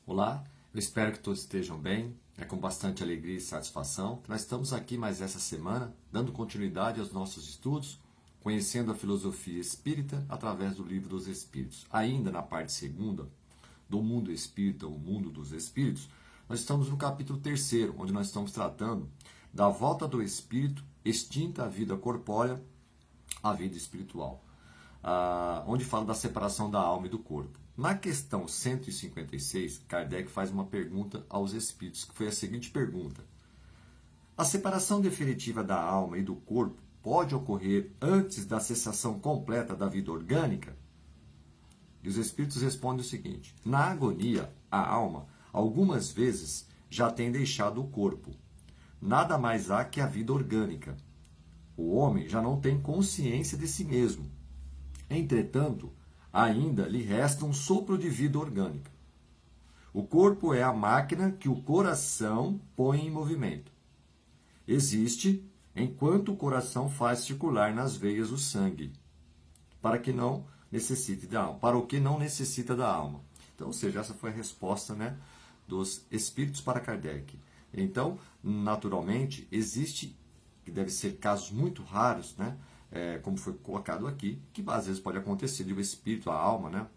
Olá, eu espero que todos estejam bem. É com bastante alegria e satisfação que nós estamos aqui mais essa semana, dando continuidade aos nossos estudos, conhecendo a filosofia espírita através do Livro dos Espíritos. Ainda na parte segunda do mundo espírita, o mundo dos espíritos, nós estamos no capítulo 3º, onde nós estamos tratando da volta do espírito, extinta a vida corpórea, à vida espiritual, onde fala da separação da alma e do corpo. Na questão 156, Kardec faz uma pergunta aos espíritos, que foi a seguinte pergunta: a separação definitiva da alma e do corpo pode ocorrer antes da cessação completa da vida orgânica? E os espíritos respondem o seguinte: na agonia, a alma, algumas vezes, já tem deixado o corpo. Nada mais há que a vida orgânica. O homem já não tem consciência de si mesmo. Entretanto, ainda lhe resta um sopro de vida orgânica. O corpo é a máquina que o coração põe em movimento. Existe enquanto o coração faz circular nas veias o sangue, para que não necessite da alma, para o que não necessita da alma. Então, ou seja, essa foi a resposta, dos espíritos para Kardec. Então, naturalmente, existe, que deve ser casos muito raros, como foi colocado aqui, que às vezes pode acontecer de o espírito, a alma,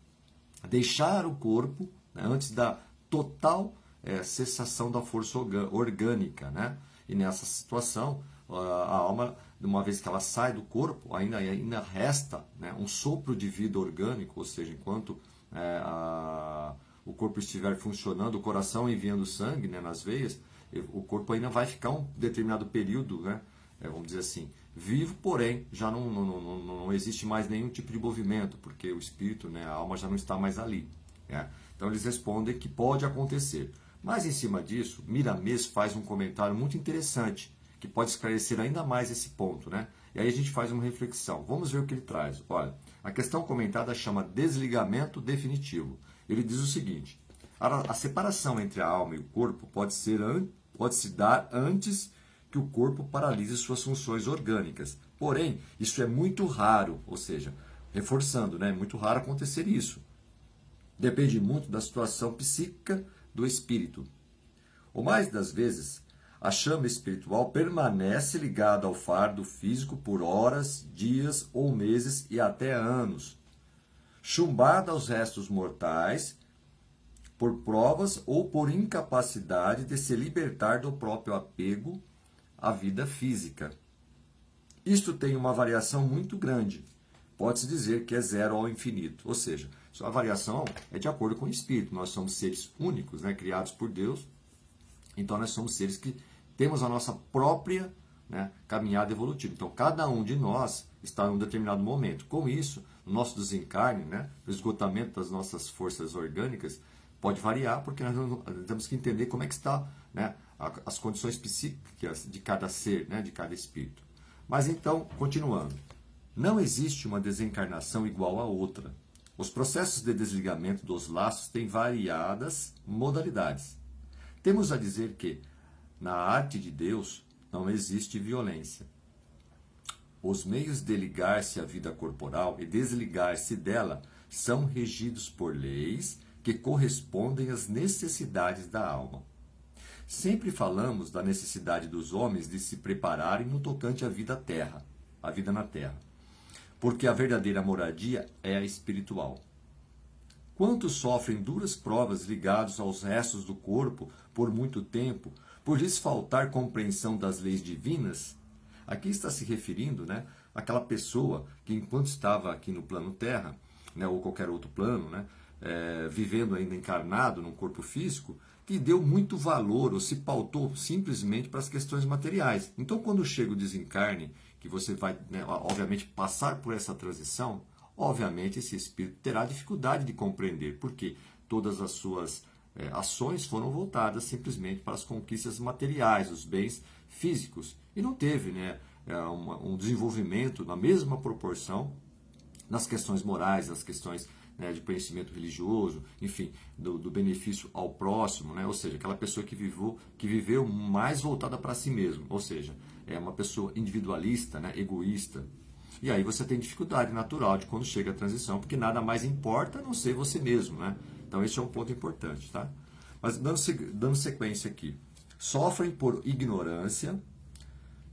deixar o corpo, antes da total cessação da força orgânica, E nessa situação, a alma, uma vez que ela sai do corpo, ainda resta, um sopro de vida orgânico, ou seja, enquanto o corpo estiver funcionando, o coração enviando sangue, nas veias, o corpo ainda vai ficar um determinado período, vamos dizer assim, vivo, porém já não existe mais nenhum tipo de movimento, porque o espírito, a alma já não está mais ali. Então eles respondem que pode acontecer. Mas em cima disso, Miramês faz um comentário muito interessante, que pode esclarecer ainda mais esse ponto. E aí a gente faz uma reflexão. Vamos ver o que ele traz. Olha, a questão comentada chama desligamento definitivo. Ele diz o seguinte: a separação entre a alma e o corpo pode se dar antes que o corpo paralise suas funções orgânicas. Porém, isso é muito raro, ou seja, reforçando, é muito raro acontecer isso. Depende muito da situação psíquica do espírito. O mais das vezes, a chama espiritual permanece ligada ao fardo físico por horas, dias ou meses e até anos, chumbada aos restos mortais por provas ou por incapacidade de se libertar do próprio apego à vida física. Isto tem uma variação muito grande. Pode-se dizer que é zero ao infinito. Ou seja, a variação é de acordo com o espírito. Nós somos seres únicos, criados por Deus. Então, nós somos seres que temos a nossa própria caminhada evolutiva. Então, cada um de nós está em um determinado momento. Com isso, o nosso desencarne, o esgotamento das nossas forças orgânicas, pode variar, porque nós temos que entender como é que está, as condições psíquicas de cada ser, de cada espírito. Mas então, continuando. Não existe uma desencarnação igual a outra. Os processos de desligamento dos laços têm variadas modalidades. Temos a dizer que, na arte de Deus, não existe violência. Os meios de ligar-se à vida corporal e desligar-se dela são regidos por leis que correspondem às necessidades da alma. Sempre falamos da necessidade dos homens de se prepararem no tocante à vida na terra, porque a verdadeira moradia é a espiritual. Quantos sofrem duras provas ligados aos restos do corpo por muito tempo, por lhes faltar compreensão das leis divinas? Aqui está se referindo, àquela pessoa que enquanto estava aqui no plano terra, ou qualquer outro plano, vivendo ainda encarnado num corpo físico, que deu muito valor ou se pautou simplesmente para as questões materiais. Então, quando chega o desencarne, que você vai, obviamente, passar por essa transição, obviamente esse espírito terá dificuldade de compreender, porque todas as suas ações foram voltadas simplesmente para as conquistas materiais, os bens físicos, e não teve um desenvolvimento na mesma proporção nas questões morais, nas questões de conhecimento religioso, enfim, do benefício ao próximo, ou seja, aquela pessoa que viveu mais voltada para si mesmo, ou seja, é uma pessoa individualista, egoísta. E aí você tem dificuldade natural de quando chega a transição, porque nada mais importa a não ser você mesmo, Então esse é um ponto importante, tá? Mas dando sequência aqui. Sofrem por ignorância,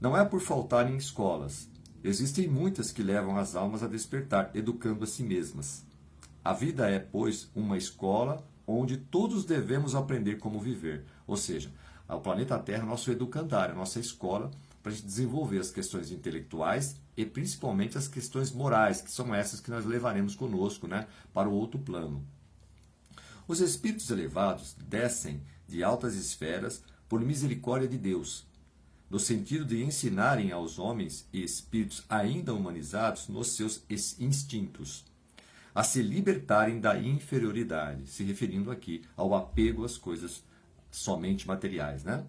não é por faltarem em escolas. Existem muitas que levam as almas a despertar, educando a si mesmas. A vida é, pois, uma escola onde todos devemos aprender como viver. Ou seja, o planeta Terra é nosso educandário, nossa escola, para a gente desenvolver as questões intelectuais e principalmente as questões morais, que são essas que nós levaremos conosco, né, para o outro plano. Os espíritos elevados descem de altas esferas por misericórdia de Deus, no sentido de ensinarem aos homens e espíritos ainda humanizados nos seus instintos a se libertarem da inferioridade, se referindo aqui ao apego às coisas somente materiais, né?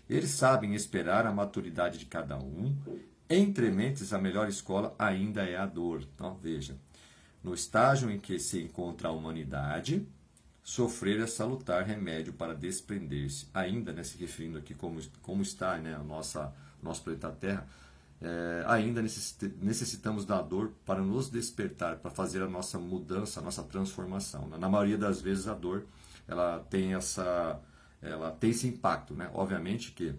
Eles sabem esperar a maturidade de cada um. Entre mentes, a melhor escola ainda é a dor. Então, veja, no estágio em que se encontra a humanidade, sofrer é salutar remédio para desprender-se. Ainda, né, se referindo aqui como está, né, nosso planeta Terra, ainda necessitamos da dor para nos despertar, para fazer a nossa mudança, a nossa transformação. Na maioria das vezes a dor ela tem esse impacto, né? Obviamente que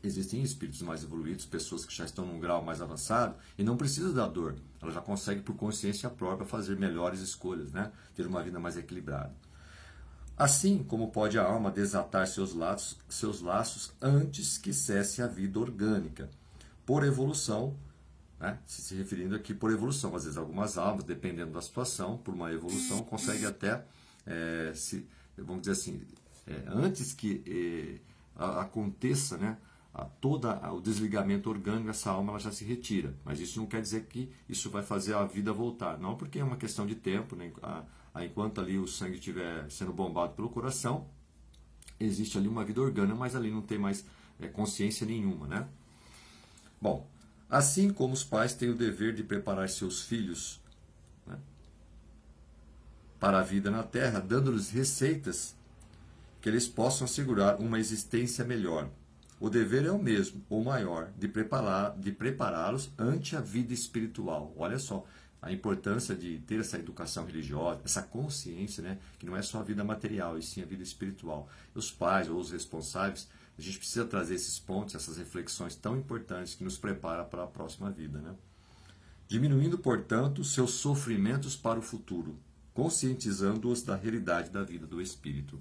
existem espíritos mais evoluídos, pessoas que já estão num grau mais avançado e não precisam da dor. Ela já consegue por consciência própria fazer melhores escolhas, né? Ter uma vida mais equilibrada. Assim como pode a alma desatar seus laços antes que cesse a vida orgânica, por evolução, né? Se referindo aqui por evolução. Às vezes algumas almas, dependendo da situação, por uma evolução, conseguem até, vamos dizer assim, antes que aconteça, né, todo o desligamento orgânico, essa alma ela já se retira. Mas isso não quer dizer que isso vai fazer a vida voltar. Não, porque é uma questão de tempo, né? Enquanto ali o sangue estiver sendo bombado pelo coração, existe ali uma vida orgânica, mas ali não tem mais consciência nenhuma, né? Bom, assim como os pais têm o dever de preparar seus filhos, né, para a vida na Terra, dando-lhes receitas que eles possam assegurar uma existência melhor. O dever é o mesmo, ou maior, de prepará-los ante a vida espiritual. Olha só a importância de ter essa educação religiosa, essa consciência, né, que não é só a vida material, e sim a vida espiritual. Os pais ou os responsáveis, a gente precisa trazer esses pontos, essas reflexões tão importantes que nos preparam para a próxima vida, né? Diminuindo, portanto, seus sofrimentos para o futuro, conscientizando-os da realidade da vida do espírito.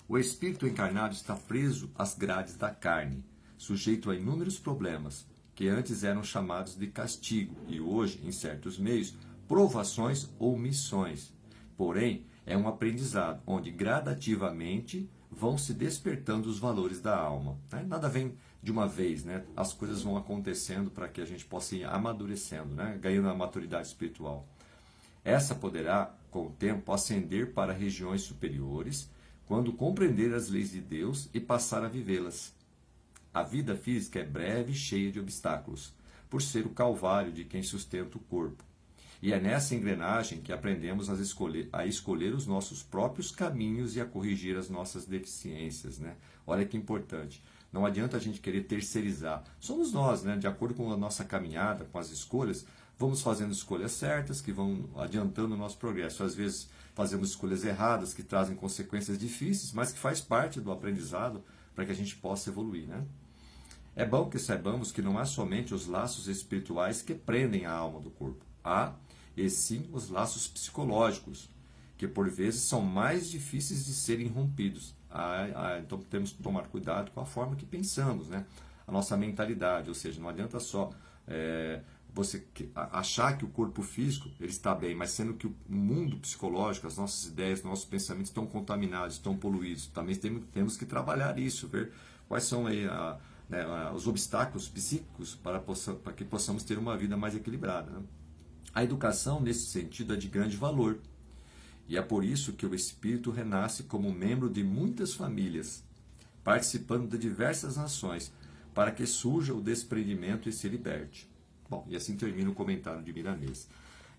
O espírito encarnado está preso às grades da carne, sujeito a inúmeros problemas, que antes eram chamados de castigo e hoje, em certos meios, provações ou missões. Porém, é um aprendizado onde gradativamente vão se despertando os valores da alma, né? Nada vem de uma vez, né? As coisas vão acontecendo para que a gente possa ir amadurecendo, né? Ganhando a maturidade espiritual. Essa poderá, com o tempo, ascender para regiões superiores, quando compreender as leis de Deus e passar a vivê-las. A vida física é breve e cheia de obstáculos, por ser o calvário de quem sustenta o corpo. E é nessa engrenagem que aprendemos a escolher os nossos próprios caminhos e a corrigir as nossas deficiências, né? Olha que importante. Não adianta a gente querer terceirizar. Somos nós, né? De acordo com a nossa caminhada, com as escolhas, vamos fazendo escolhas certas que vão adiantando o nosso progresso. Às vezes fazemos escolhas erradas que trazem consequências difíceis, mas que faz parte do aprendizado para que a gente possa evoluir, né? É bom que saibamos que não há somente os laços espirituais que prendem a alma do corpo. Há, e sim, os laços psicológicos, que por vezes são mais difíceis de serem rompidos. Então temos que tomar cuidado com a forma que pensamos, né? A nossa mentalidade, ou seja, não adianta só você achar que o corpo físico ele está bem, mas sendo que o mundo psicológico, as nossas ideias, nossos pensamentos estão contaminados, estão poluídos. Também temos que trabalhar isso, ver quais são aí os obstáculos psíquicos para que possamos ter uma vida mais equilibrada, né? A educação, nesse sentido, é de grande valor. E é por isso que o espírito renasce como membro de muitas famílias, participando de diversas nações, para que surja o desprendimento e se liberte. Bom, e assim termina o comentário de Milanês.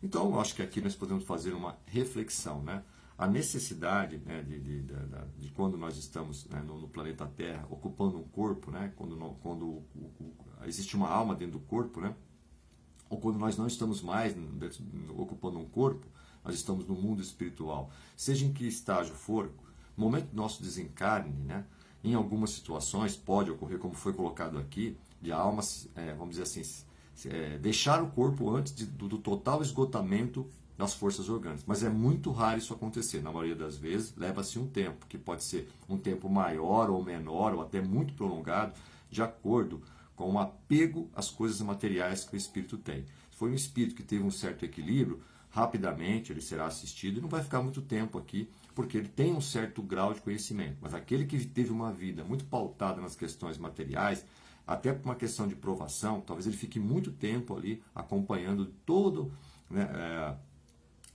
Então, eu acho que aqui nós podemos fazer uma reflexão, né? A necessidade, né, de quando nós estamos, né, no planeta Terra, ocupando um corpo, né? Quando existe uma alma dentro do corpo, né? Ou quando nós não estamos mais ocupando um corpo, nós estamos no mundo espiritual, seja em que estágio for, no momento do nosso desencarne, né, em algumas situações pode ocorrer, como foi colocado aqui, de a alma, vamos dizer assim, deixar o corpo antes do total esgotamento das forças orgânicas. Mas é muito raro isso acontecer. Na maioria das vezes, leva-se um tempo, que pode ser um tempo maior ou menor, ou até muito prolongado, de acordo com o apego às coisas materiais que o espírito tem. Se for um espírito que teve um certo equilíbrio, rapidamente ele será assistido e não vai ficar muito tempo aqui, porque ele tem um certo grau de conhecimento. Mas aquele que teve uma vida muito pautada nas questões materiais, até por uma questão de provação, talvez ele fique muito tempo ali acompanhando todo, né,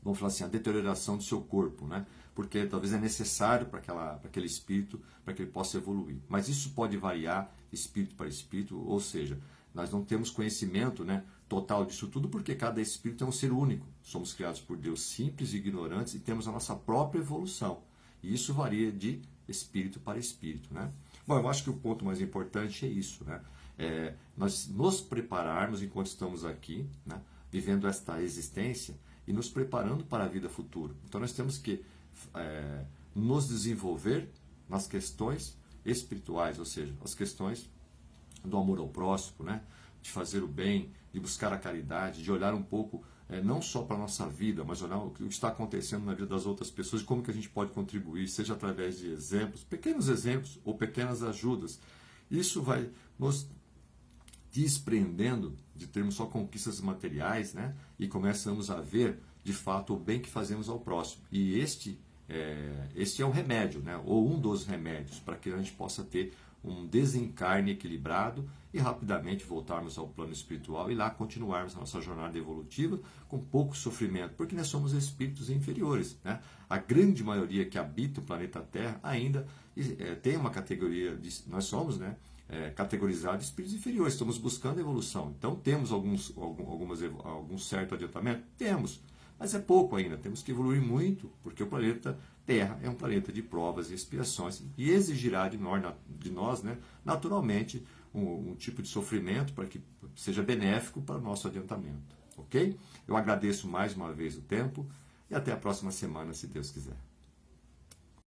vamos falar assim, a deterioração do seu corpo, né? Porque talvez é necessário para aquele espírito, para que ele possa evoluir. Mas isso pode variar espírito para espírito, ou seja, nós não temos conhecimento, né, total disso tudo, porque cada espírito é um ser único. Somos criados por Deus simples e ignorantes e temos a nossa própria evolução. E isso varia de espírito para espírito, né? Bom, eu acho que o ponto mais importante é isso, né? Nós nos prepararmos enquanto estamos aqui, né, vivendo esta existência e nos preparando para a vida futura. Então nós temos que nos desenvolver nas questões espirituais, ou seja, as questões do amor ao próximo, né, de fazer o bem, de buscar a caridade, de olhar um pouco não só para a nossa vida, mas olhar o que está acontecendo na vida das outras pessoas e como que a gente pode contribuir, seja através de exemplos, pequenos exemplos ou pequenas ajudas. Isso vai nos desprendendo de termos só conquistas materiais, né? E começamos a ver, de fato, o bem que fazemos ao próximo. E este é o remédio, né? Ou um dos remédios, para que a gente possa ter um desencarne equilibrado e rapidamente voltarmos ao plano espiritual e lá continuarmos a nossa jornada evolutiva com pouco sofrimento, porque nós somos espíritos inferiores, né? A grande maioria que habita o planeta Terra ainda tem uma categoria, nós somos, né, categorizados de espíritos inferiores, estamos buscando evolução. Então temos algum certo adiantamento? Temos, mas é pouco ainda, temos que evoluir muito, porque o planeta Terra é um planeta de provas e expiações e exigirá de nós, né, naturalmente, um tipo de sofrimento para que seja benéfico para o nosso adiantamento. Ok? Eu agradeço mais uma vez o tempo e até a próxima semana, se Deus quiser.